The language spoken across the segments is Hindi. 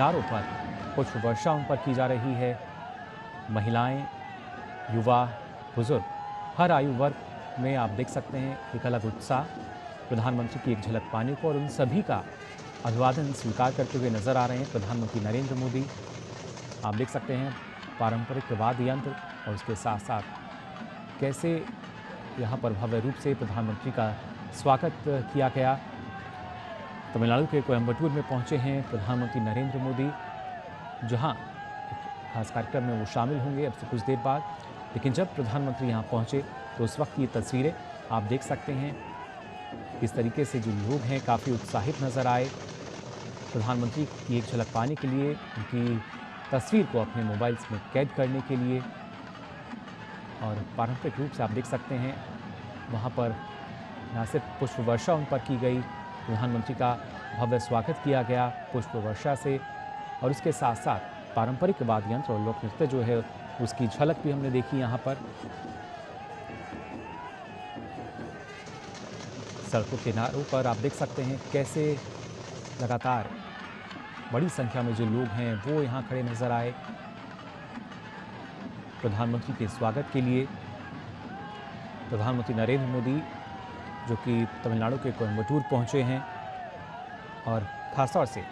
किनारों पर पुष्प वर्षा उन पर की जा रही है। महिलाएं, युवा, बुजुर्ग, हर आयु वर्ग में आप देख सकते हैं एक अलग उत्साह प्रधानमंत्री की एक झलक पाने को, और उन सभी का अभिवादन स्वीकार करते हुए नजर आ रहे हैं प्रधानमंत्री नरेंद्र मोदी। आप देख सकते हैं पारंपरिक वाद्य यंत्र और उसके साथ साथ कैसे यहाँ पर भव्य रूप से प्रधानमंत्री का स्वागत किया गया। तमिलनाडु के कोयम्बटूर में पहुंचे हैं प्रधानमंत्री नरेंद्र मोदी, जहां एक खास कार्यक्रम में वो शामिल होंगे अब से कुछ देर बाद। लेकिन जब प्रधानमंत्री यहाँ पहुंचे तो उस वक्त ये तस्वीरें आप देख सकते हैं। इस तरीके से जो लोग हैं काफ़ी उत्साहित नजर आए प्रधानमंत्री की एक झलक पाने के लिए, उनकी तस्वीर को अपने मोबाइल्स में कैद करने के लिए। और पारंपरिक रूप से आप देख सकते हैं वहाँ पर न सिर्फ पुष्प वर्षा उन पर की गई, प्रधानमंत्री का भव्य स्वागत किया गया पुष्प वर्षा से, और इसके साथ साथ पारंपरिक वाद्य यंत्र और लोक नृत्य जो है उसकी झलक भी हमने देखी यहाँ पर। सड़कों के किनारों पर आप देख सकते हैं कैसे लगातार बड़ी संख्या में जो लोग हैं वो यहाँ खड़े नजर आए प्रधानमंत्री के स्वागत के लिए। प्रधानमंत्री नरेंद्र मोदी जो कि तमिलनाडु के कोयम्बटूर पहुंचे हैं, और खासतौर से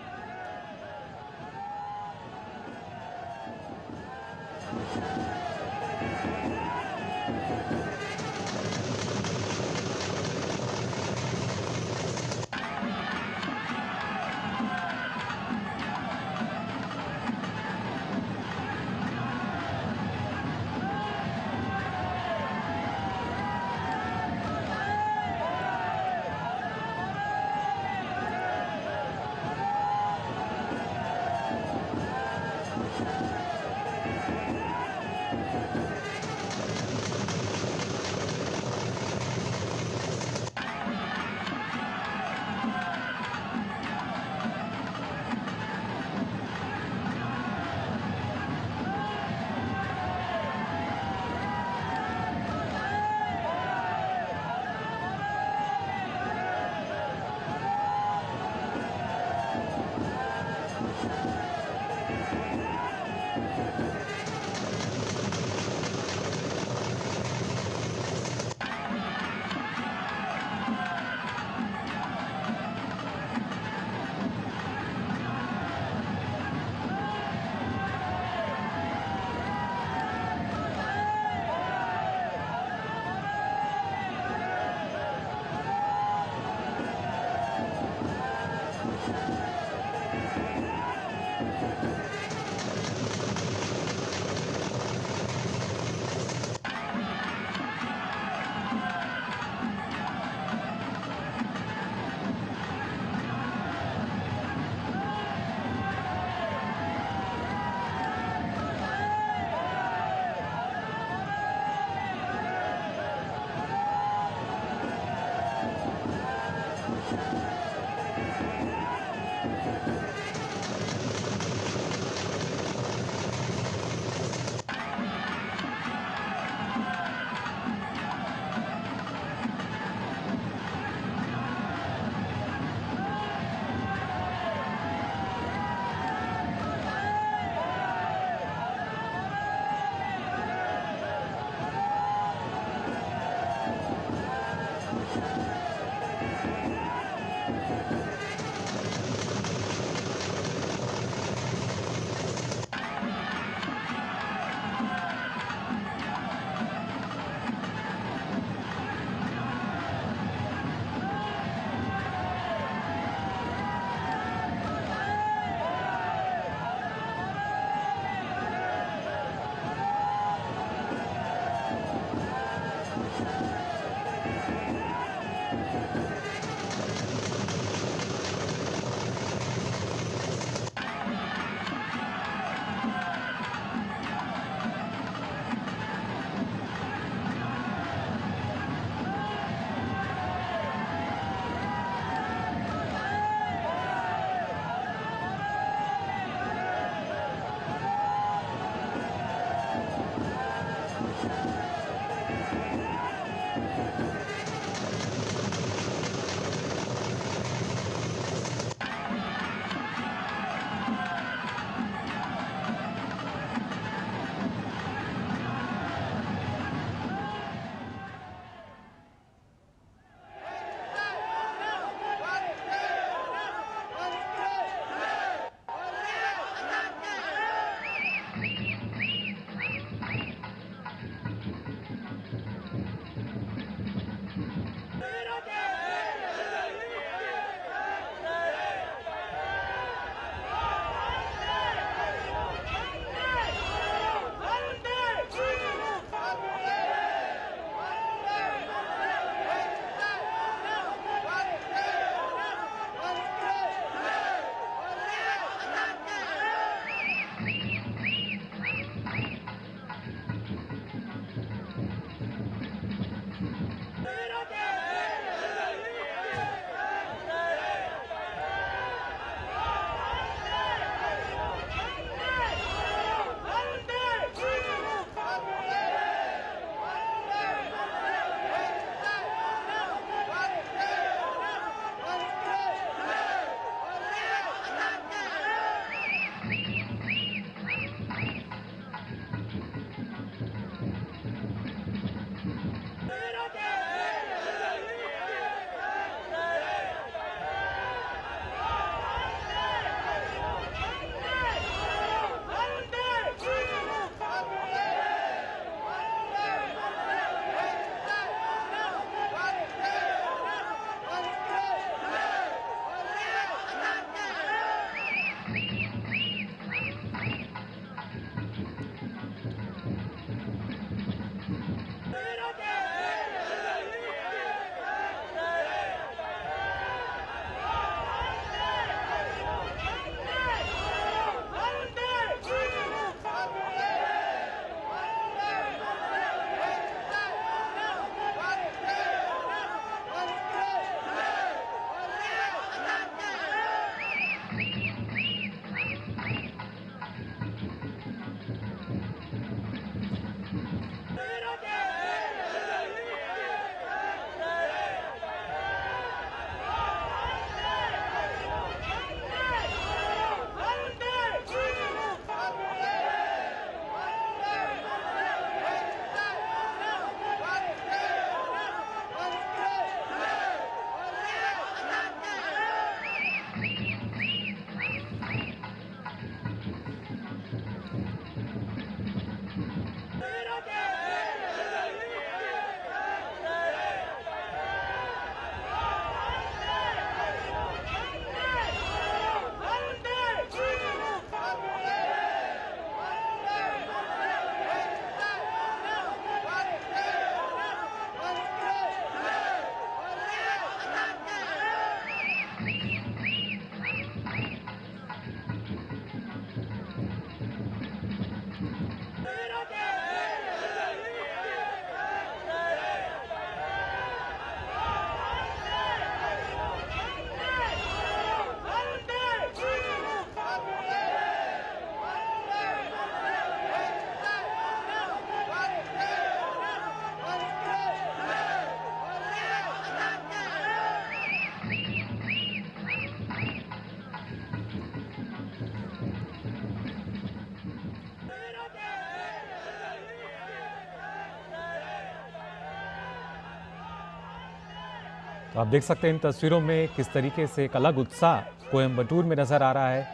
तो आप देख सकते हैं इन तस्वीरों में किस तरीके से एक अलग उत्साह कोयम्बटूर में नज़र आ रहा है।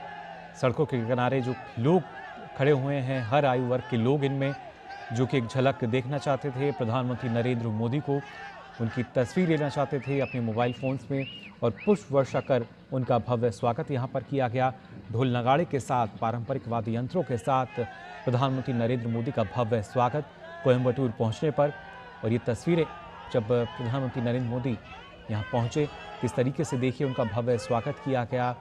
सड़कों के किनारे जो लोग खड़े हुए हैं, हर आयु वर्ग के लोग इनमें, जो कि एक झलक देखना चाहते थे प्रधानमंत्री नरेंद्र मोदी को, उनकी तस्वीर लेना चाहते थे अपने मोबाइल फ़ोन्स में, और पुष्प वर्षा कर उनका भव्य स्वागत यहाँ पर किया गया। ढोल नगाड़े के साथ, पारंपरिक वाद्य यंत्रों के साथ प्रधानमंत्री नरेंद्र मोदी का भव्य स्वागत कोयम्बटूर पहुँचने पर। और ये तस्वीरें जब प्रधानमंत्री नरेंद्र मोदी यहाँ पहुँचे, किस तरीके से देखिए उनका भव्य स्वागत किया गया।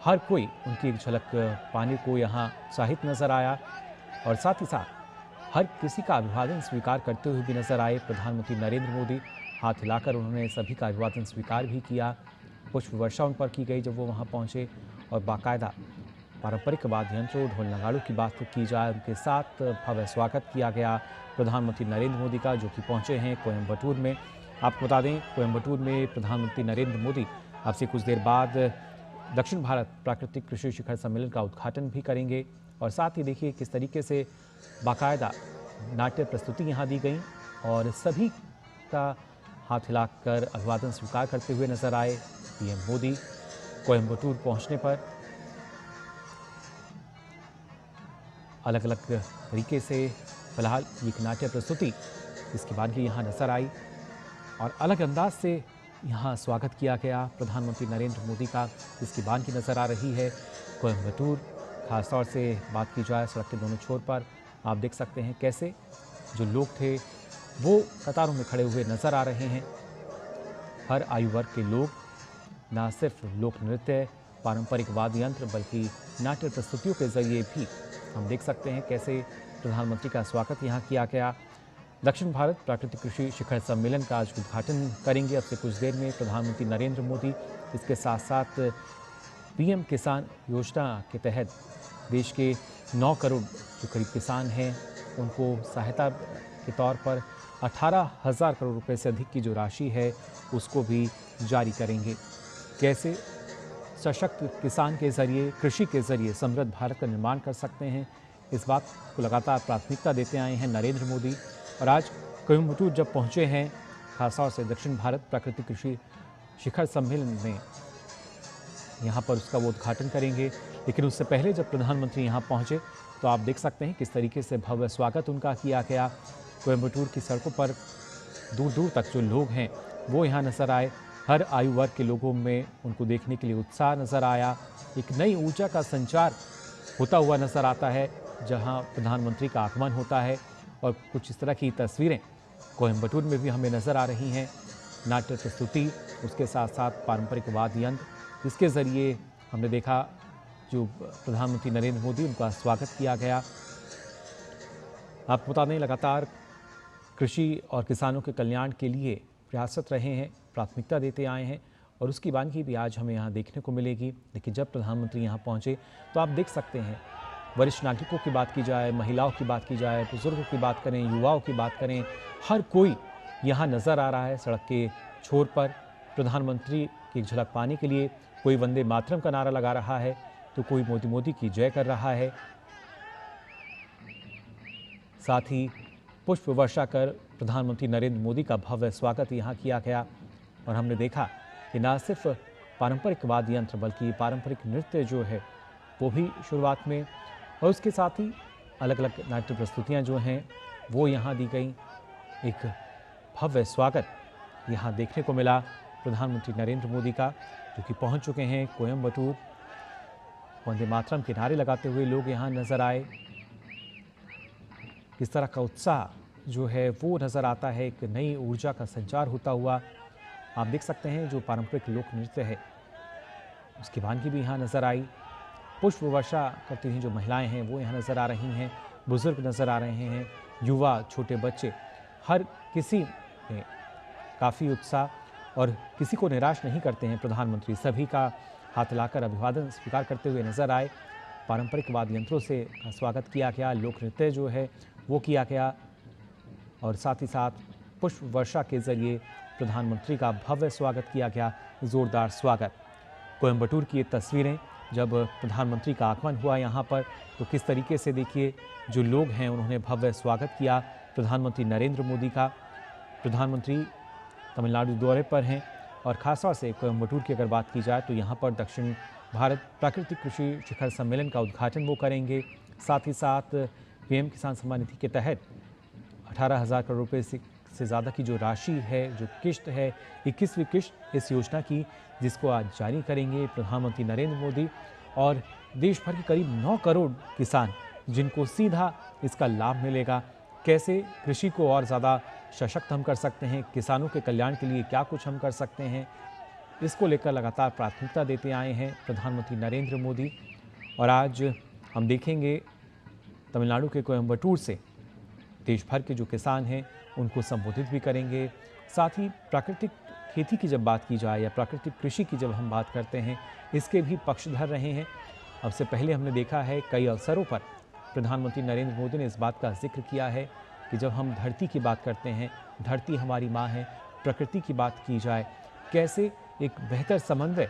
हर कोई उनकी एक झलक पाने को यहाँ उत्साहित नजर आया, और साथ ही साथ हर किसी का अभिवादन स्वीकार करते हुए भी नजर आए प्रधानमंत्री नरेंद्र मोदी। हाथ हिलाकर उन्होंने सभी का अभिवादन स्वीकार भी किया। पुष्प वर्षा उन पर की गई जब वो वहाँ पहुँचे, और बाकायदा पारंपरिक वाद्य यंत्रों, ढोल नगाड़ों की बात की जाए, उनके साथ भव्य स्वागत किया गया प्रधानमंत्री नरेंद्र मोदी का, जो कि पहुँचे हैं कोयम्बटूर में। आपको बता दें, कोयम्बटूर में प्रधानमंत्री नरेंद्र मोदी अब से कुछ देर बाद दक्षिण भारत प्राकृतिक कृषि शिखर सम्मेलन का उद्घाटन भी करेंगे। और साथ ही देखिए किस तरीके से बाकायदा नाट्य प्रस्तुति यहाँ दी गई, और सभी का हाथ हिलाकर अभिवादन स्वीकार करते हुए नजर आए पीएम मोदी कोयम्बटूर पहुँचने पर। अलग अलग तरीके से फिलहाल एक नाट्य प्रस्तुति इसके बाद ही यहाँ नजर आई, और अलग अंदाज से यहाँ स्वागत किया गया प्रधानमंत्री नरेंद्र मोदी का, जिसकी बान की नज़र आ रही है कोयम्बटूर। खासतौर से बात की जाए सड़क के दोनों छोर पर, आप देख सकते हैं कैसे जो लोग थे वो कतारों में खड़े हुए नज़र आ रहे हैं। हर आयु वर्ग के लोग, ना सिर्फ लोक नृत्य, पारंपरिक वाद्य यंत्र, बल्कि नाट्य प्रस्तुतियों के जरिए भी हम देख सकते हैं कैसे प्रधानमंत्री का स्वागत यहाँ किया गया। दक्षिण भारत प्राकृतिक कृषि शिखर सम्मेलन का आज उद्घाटन करेंगे अब से कुछ देर में प्रधानमंत्री नरेंद्र मोदी। इसके साथ साथ पीएम किसान योजना के तहत देश के 9 करोड़ जो करीब किसान हैं, उनको सहायता के तौर पर 18,000 करोड़ रुपए से अधिक की जो राशि है उसको भी जारी करेंगे। कैसे सशक्त किसान के जरिए, कृषि के जरिए समृद्ध भारत का निर्माण कर सकते हैं, इस बात को लगातार प्राथमिकता देते आए हैं नरेंद्र मोदी। और आज कोयम्बटूर जब पहुंचे हैं, खासतौर से दक्षिण भारत प्राकृतिक कृषि शिखर सम्मेलन में, यहाँ पर उसका वो उद्घाटन करेंगे। लेकिन उससे पहले जब प्रधानमंत्री यहाँ पहुँचे तो आप देख सकते हैं किस तरीके से भव्य स्वागत उनका किया गया। कोयम्बटूर की सड़कों पर दूर दूर तक जो लोग हैं वो यहाँ नज़र आए। हर आयु वर्ग के लोगों में उनको देखने के लिए उत्साह नज़र आया। एक नई ऊर्जा का संचार होता हुआ नज़र आता है जहाँ प्रधानमंत्री का आगमन होता है, और कुछ इस तरह की तस्वीरें कोयम्बटूर में भी हमें नज़र आ रही हैं। नाट्य प्रस्तुति, उसके साथ साथ पारंपरिक वाद्य यंत्र, जिसके ज़रिए हमने देखा जो प्रधानमंत्री नरेंद्र मोदी, उनका स्वागत किया गया। आपको बता दें, लगातार कृषि और किसानों के कल्याण के लिए प्रयासरत रहे हैं, प्राथमिकता देते आए हैं, और उसकी वानगी भी आज हमें यहाँ देखने को मिलेगी। लेकिन जब प्रधानमंत्री यहाँ पहुँचे तो आप देख सकते हैं, वरिष्ठ नागरिकों की बात की जाए, महिलाओं की बात की जाए, बुजुर्गों की बात करें, युवाओं की बात करें, हर कोई यहाँ नज़र आ रहा है सड़क के छोर पर प्रधानमंत्री की झलक पाने के लिए। कोई वंदे मातरम का नारा लगा रहा है तो कोई मोदी मोदी की जय कर रहा है। साथ ही पुष्प वर्षा कर प्रधानमंत्री नरेंद्र मोदी का भव्य स्वागत यहाँ किया गया, और हमने देखा कि न सिर्फ पारंपरिक वाद्य यंत्र बल्कि पारंपरिक नृत्य जो है वो भी शुरुआत में, और उसके साथ ही अलग अलग नाट्य प्रस्तुतियाँ जो हैं वो यहाँ दी गई। एक भव्य स्वागत यहाँ देखने को मिला प्रधानमंत्री नरेंद्र मोदी का, जो कि पहुँच चुके हैं कोयम्बटूर। वंदे मातरम के नारे लगाते हुए लोग यहाँ नज़र आए। किस तरह का उत्साह जो है वो नज़र आता है, एक नई ऊर्जा का संचार होता हुआ। आप देख सकते हैं जो पारंपरिक लोक नृत्य है उसकी वानगी भी यहाँ नज़र आई। पुष्प वर्षा करती हुई जो महिलाएं हैं वो यहाँ नज़र आ रही हैं, बुजुर्ग नज़र आ रहे हैं, युवा, छोटे बच्चे, हर किसी में काफ़ी उत्साह, और किसी को निराश नहीं करते हैं प्रधानमंत्री। सभी का हाथ लाकर अभिवादन स्वीकार करते हुए नजर आए। पारंपरिक वाद्य यंत्रों से स्वागत किया गया, लोक नृत्य जो है वो किया गया, और साथ ही साथ पुष्प वर्षा के जरिए प्रधानमंत्री का भव्य स्वागत किया गया, जोरदार स्वागत। कोयम्बटूर की ये तस्वीरें जब प्रधानमंत्री का आगमन हुआ यहाँ पर, तो किस तरीके से देखिए जो लोग हैं उन्होंने भव्य स्वागत किया प्रधानमंत्री नरेंद्र मोदी का। प्रधानमंत्री तमिलनाडु दौरे पर हैं और खासतौर से कोयम्बटूर की अगर बात की जाए तो यहाँ पर दक्षिण भारत प्राकृतिक कृषि शिखर सम्मेलन का उद्घाटन वो करेंगे। साथ ही साथ पीएम किसान सम्मान निधि के तहत 18,000 करोड़ रुपए से ज़्यादा की जो राशि है, जो किश्त है, 21वीं किश्त इस योजना की, जिसको आज जारी करेंगे प्रधानमंत्री नरेंद्र मोदी। और देश भर के करीब 9 करोड़ किसान जिनको सीधा इसका लाभ मिलेगा। कैसे कृषि को और ज़्यादा सशक्त हम कर सकते हैं, किसानों के कल्याण के लिए क्या कुछ हम कर सकते हैं, इसको लेकर लगातार प्राथमिकता देते आए हैं प्रधानमंत्री नरेंद्र मोदी। और आज हम देखेंगे तमिलनाडु के कोयम्बटूर से देश भर के जो किसान हैं उनको संबोधित भी करेंगे। साथ ही प्राकृतिक खेती की जब बात की जाए या प्राकृतिक कृषि की जब हम बात करते हैं, इसके भी पक्षधर रहे हैं। अब से पहले हमने देखा है कई अवसरों पर प्रधानमंत्री नरेंद्र मोदी ने इस बात का जिक्र किया है कि जब हम धरती की बात करते हैं, धरती हमारी माँ है, प्रकृति की बात की जाए, कैसे एक बेहतर समन्वय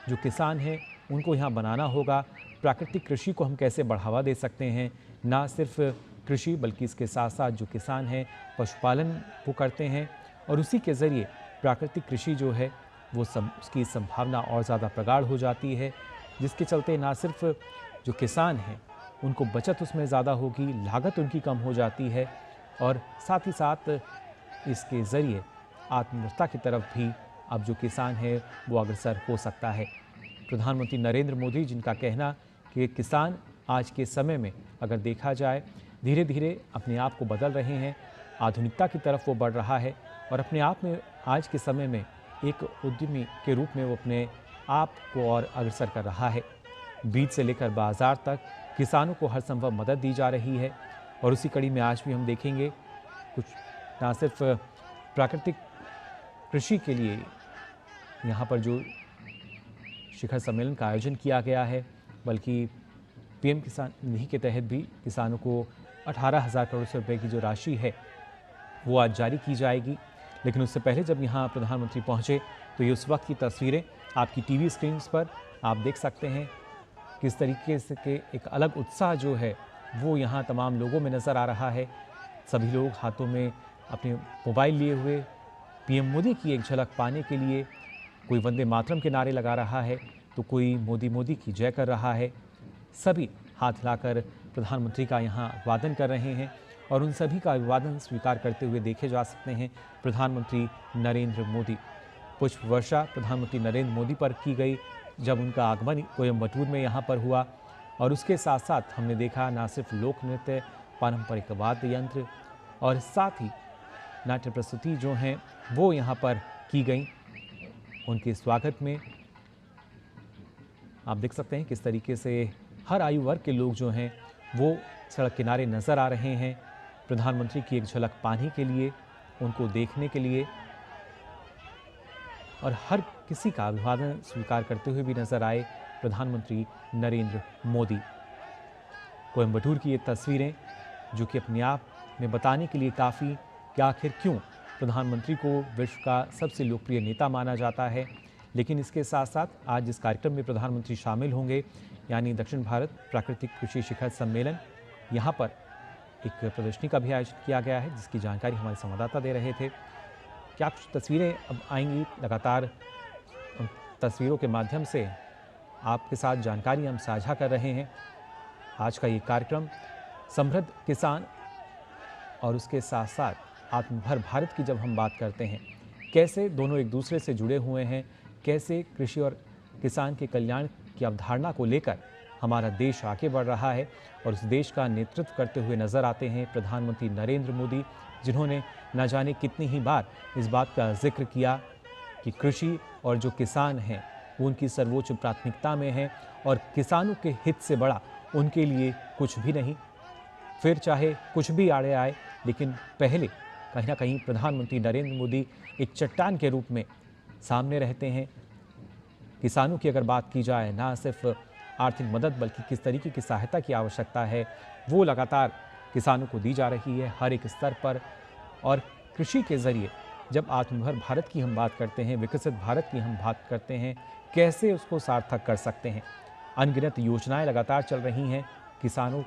जो किसान हैं उनको यहाँ बनाना होगा। प्राकृतिक कृषि को हम कैसे बढ़ावा दे सकते हैं, ना सिर्फ कृषि बल्कि इसके साथ साथ जो किसान हैं पशुपालन वो करते हैं और उसी के ज़रिए प्राकृतिक कृषि जो है वो उसकी संभावना और ज़्यादा प्रगाढ़ हो जाती है, जिसके चलते ना सिर्फ जो किसान हैं उनको बचत उसमें ज़्यादा होगी, लागत उनकी कम हो जाती है और साथ ही साथ इसके ज़रिए आत्मनिर्भरता की तरफ भी अब जो किसान है वो अग्रसर हो सकता है। प्रधानमंत्री नरेंद्र मोदी जिनका कहना कि किसान आज के समय में अगर देखा जाए धीरे धीरे अपने आप को बदल रहे हैं, आधुनिकता की तरफ वो बढ़ रहा है और अपने आप में आज के समय में एक उद्यमी के रूप में वो अपने आप को और अग्रसर कर रहा है। बीज से लेकर बाजार तक किसानों को हर संभव मदद दी जा रही है और उसी कड़ी में आज भी हम देखेंगे कुछ ना सिर्फ प्राकृतिक कृषि के लिए यहाँ पर जो शिखर सम्मेलन का आयोजन किया गया है, बल्कि पीएम किसान निधि के तहत भी किसानों को 18,000 करोड़ रुपए की जो राशि है वो आज जारी की जाएगी। लेकिन उससे पहले जब यहाँ प्रधानमंत्री पहुँचे तो ये उस वक्त की तस्वीरें आपकी टीवी स्क्रीन पर आप देख सकते हैं। किस तरीके से के एक अलग उत्साह जो है वो यहाँ तमाम लोगों में नज़र आ रहा है। सभी लोग हाथों में अपने मोबाइल लिए हुए पीएम मोदी की एक झलक पाने के लिए कोई वंदे मातरम के नारे लगा रहा है तो कोई मोदी मोदी की जय कर रहा है। सभी हाथ हिलाकर प्रधानमंत्री का यहाँ अभिवादन कर रहे हैं और उन सभी का अभिवादन स्वीकार करते हुए देखे जा सकते हैं प्रधानमंत्री नरेंद्र मोदी। पुष्प वर्षा प्रधानमंत्री नरेंद्र मोदी पर की गई जब उनका आगमन कोयम्बटूर में यहाँ पर हुआ और उसके साथ साथ हमने देखा ना सिर्फ लोक नृत्य, पारंपरिक वाद्य यंत्र और साथ ही नाट्य प्रस्तुति जो हैं वो यहाँ पर की गई। उनके स्वागत में आप देख सकते हैं किस तरीके से हर आयु वर्ग के लोग जो हैं वो सड़क किनारे नज़र आ रहे हैं प्रधानमंत्री की एक झलक पाने के लिए, उनको देखने के लिए और हर किसी का अभिवादन स्वीकार करते हुए भी नजर आए प्रधानमंत्री नरेंद्र मोदी। कोयम्बटूर की ये तस्वीरें जो कि अपने आप में बताने के लिए काफ़ी कि आखिर क्यों प्रधानमंत्री को विश्व का सबसे लोकप्रिय नेता माना जाता है। लेकिन इसके साथ साथ आज इस कार्यक्रम में प्रधानमंत्री शामिल होंगे, यानी दक्षिण भारत प्राकृतिक कृषि शिखर सम्मेलन, यहाँ पर एक प्रदर्शनी का भी आयोजन किया गया है जिसकी जानकारी हमारे संवाददाता दे रहे थे। क्या कुछ तस्वीरें अब आएंगी, लगातार तस्वीरों के माध्यम से आपके साथ जानकारी हम साझा कर रहे हैं। आज का ये कार्यक्रम समृद्ध किसान और उसके साथ साथ आत्मनिर्भर भारत की जब हम बात करते हैं, कैसे दोनों एक दूसरे से जुड़े हुए हैं, कैसे कृषि और किसान के कल्याण की अवधारणा को लेकर हमारा देश आगे बढ़ रहा है और उस देश का नेतृत्व करते हुए नजर आते हैं प्रधानमंत्री नरेंद्र मोदी, जिन्होंने न जाने कितनी ही बार इस बात का जिक्र किया कि कृषि और जो किसान हैं वो उनकी सर्वोच्च प्राथमिकता में है और किसानों के हित से बड़ा उनके लिए कुछ भी नहीं। फिर चाहे कुछ भी आड़े आए, लेकिन पहले कहीं ना कहीं प्रधानमंत्री नरेंद्र मोदी एक चट्टान के रूप में सामने रहते हैं। किसानों की अगर बात की जाए, ना सिर्फ आर्थिक मदद बल्कि किस तरीके की सहायता की आवश्यकता है वो लगातार किसानों को दी जा रही है हर एक स्तर पर। और कृषि के ज़रिए जब आत्मनिर्भर भारत की हम बात करते हैं, विकसित भारत की हम बात करते हैं, कैसे उसको सार्थक कर सकते हैं। अनगिनत योजनाएं लगातार चल रही हैं किसानों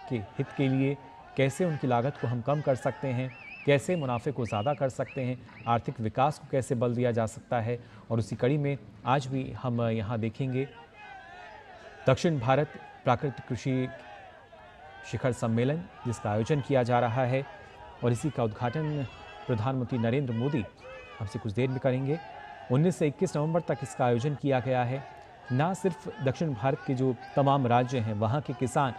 के हित के लिए, कैसे उनकी लागत को हम कम कर सकते हैं, कैसे मुनाफे को ज़्यादा कर सकते हैं, आर्थिक विकास को कैसे बल दिया जा सकता है। और उसी कड़ी में आज भी हम यहाँ देखेंगे दक्षिण भारत प्राकृतिक कृषि शिखर सम्मेलन, जिसका आयोजन किया जा रहा है और इसी का उद्घाटन प्रधानमंत्री नरेंद्र मोदी हमसे कुछ देर में करेंगे। 19 से 21 नवंबर तक इसका आयोजन किया गया है। ना सिर्फ दक्षिण भारत के जो तमाम राज्य हैं वहाँ के किसान,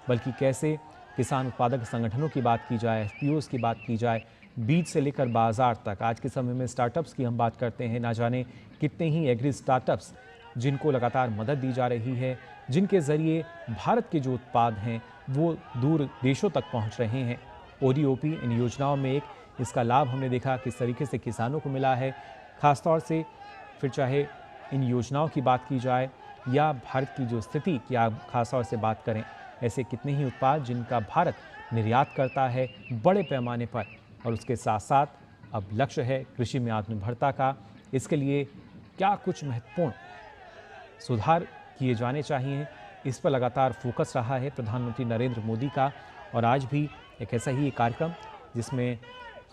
बल्कि कैसे किसान उत्पादक संगठनों की बात की जाए, एफपीओज़ की बात की जाए, बीज से लेकर बाजार तक। आज के समय में स्टार्टअप्स की हम बात करते हैं, ना जाने कितने ही एग्री स्टार्टअप्स जिनको लगातार मदद दी जा रही है, जिनके ज़रिए भारत के जो उत्पाद हैं वो दूर देशों तक पहुंच रहे हैं। ओडीओपी इन योजनाओं में एक, इसका लाभ हमने देखा किस तरीके से किसानों को मिला है। ख़ासतौर से फिर चाहे इन योजनाओं की बात की जाए या भारत की जो स्थिति की आप ख़ासतौर से बात करें, ऐसे कितने ही उत्पाद जिनका भारत निर्यात करता है बड़े पैमाने पर। और उसके साथ साथ अब लक्ष्य है कृषि में आत्मनिर्भरता का। इसके लिए क्या कुछ महत्वपूर्ण सुधार किए जाने चाहिए, इस पर लगातार फोकस रहा है प्रधानमंत्री नरेंद्र मोदी का। और आज भी एक ऐसा ही कार्यक्रम जिसमें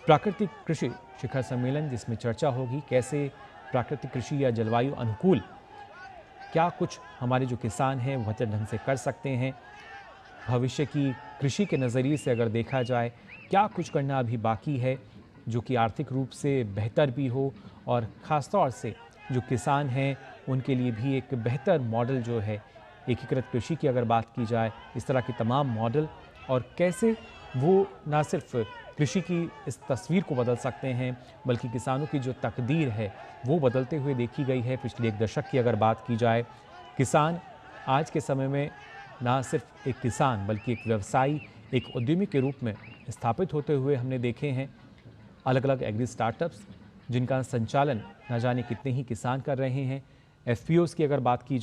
प्राकृतिक कृषि शिखर सम्मेलन, जिसमें चर्चा होगी कैसे प्राकृतिक कृषि या जलवायु अनुकूल क्या कुछ हमारे जो किसान हैं वो बेहतर ढंग से कर सकते हैं। भविष्य की कृषि के नज़रिए से अगर देखा जाए, क्या कुछ करना अभी बाकी है जो कि आर्थिक रूप से बेहतर भी हो और ख़ास तौर से जो किसान हैं उनके लिए भी एक बेहतर मॉडल जो है एकीकृत कृषि की अगर बात की जाए, इस तरह के तमाम मॉडल और कैसे वो ना सिर्फ कृषि की इस तस्वीर को बदल सकते हैं, बल्कि किसानों की जो तकदीर है वो बदलते हुए देखी गई है। पिछले एक दशक की अगर बात की जाए, किसान आज के समय में ना सिर्फ एक किसान बल्कि एक व्यवसायी, एक उद्यमी के रूप में स्थापित होते हुए हमने देखे हैं। अलग अलग एग्री स्टार्टअप्स जिनका संचालन न जाने कितने ही किसान कर रहे हैं। एफपीओज़ की अगर बात की